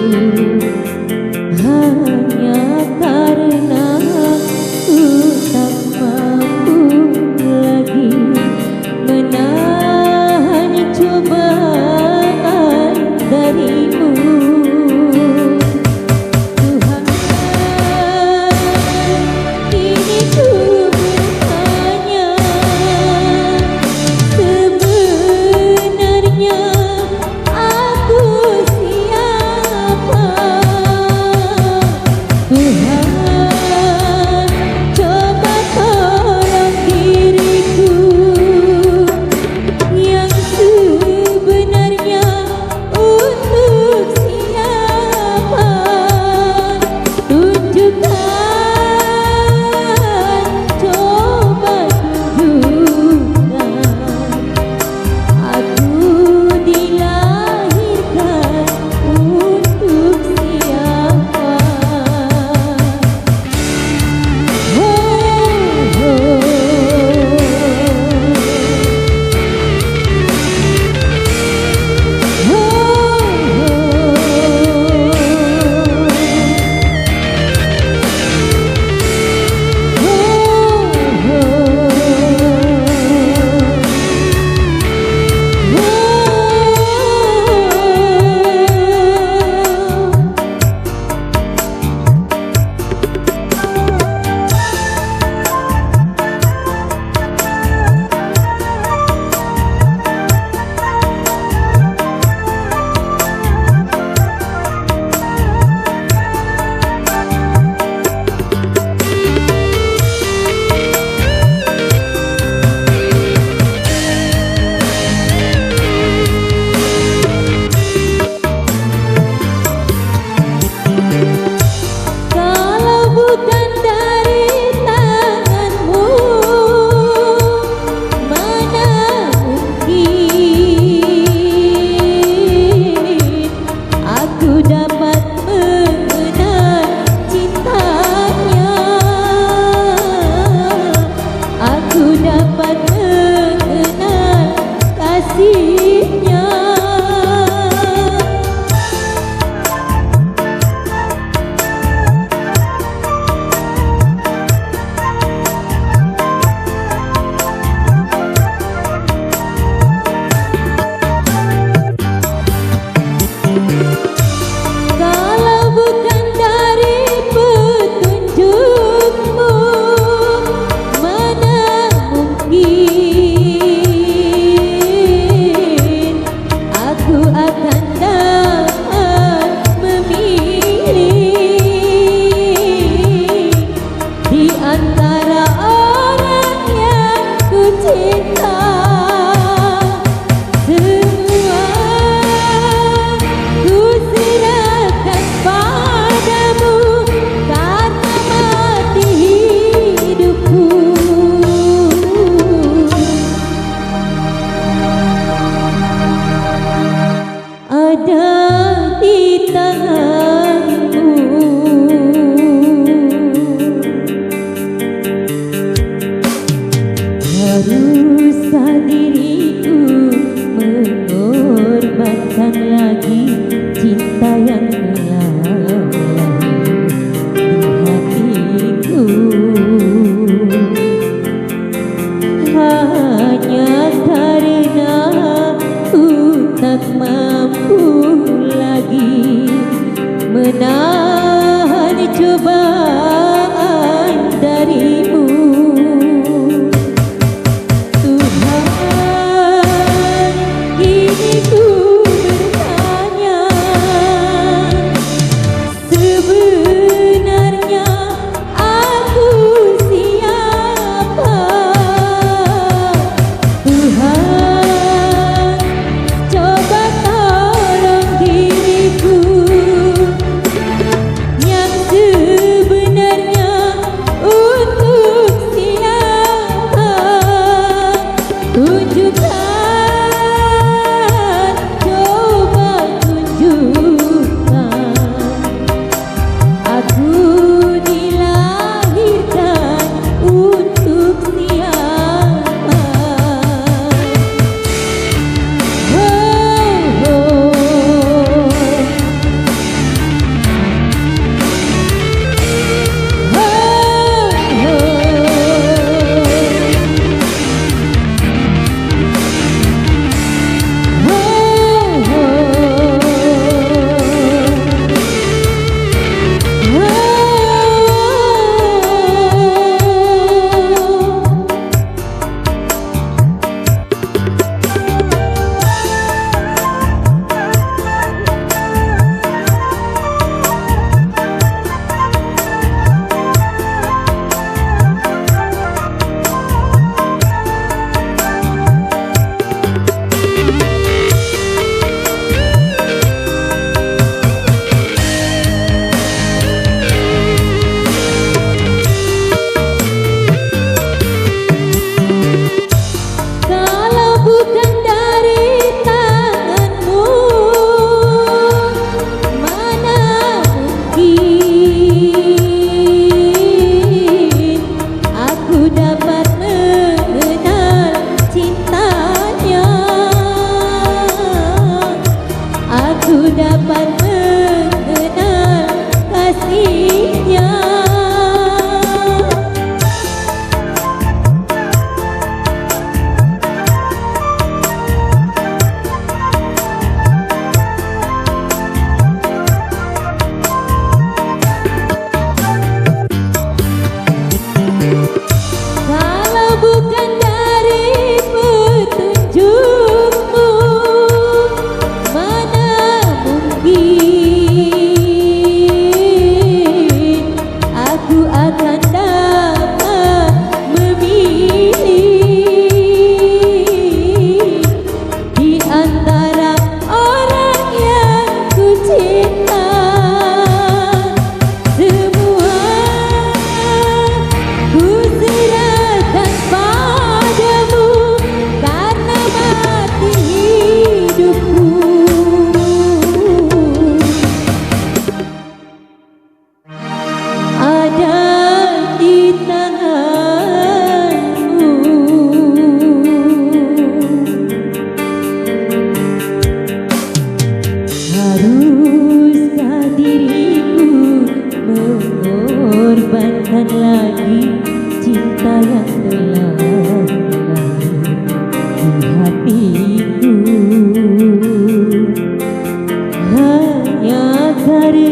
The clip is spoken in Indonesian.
hanya karena ku tak mampu lagi menahan cobaan darimu. Tuhan, kini ku bertanya, sebenarnya aku siapa? Tuhan, coba tolong diriku yang sebenarnya untuk siapa? Tunjukkan, coba tunjukkan, aku dilahirkan untuk siapa? Oh, oh. Kalau bukan dari tanganmu, mana mungkin aku dapat mengenal cintanya, aku dapat mengenal kasihnya. Kalau bukan dari petunjukmu, mana mungkin aku akan dapat memilih di antara orang yang ku cinta. Semua ku serahkan padamu karena mati hidupku ada di tanganmu. Haruskah diriku mengorbankan lagi cinta yang lahir di hatiku, hanya karena ku tak mampu lagi menahan cobaan darimu. Tuhan, kini ku bertanya, sebenarnya aku siapa? Tuhan, coba tolong diriku yang telah lahir di hatiku hanya dari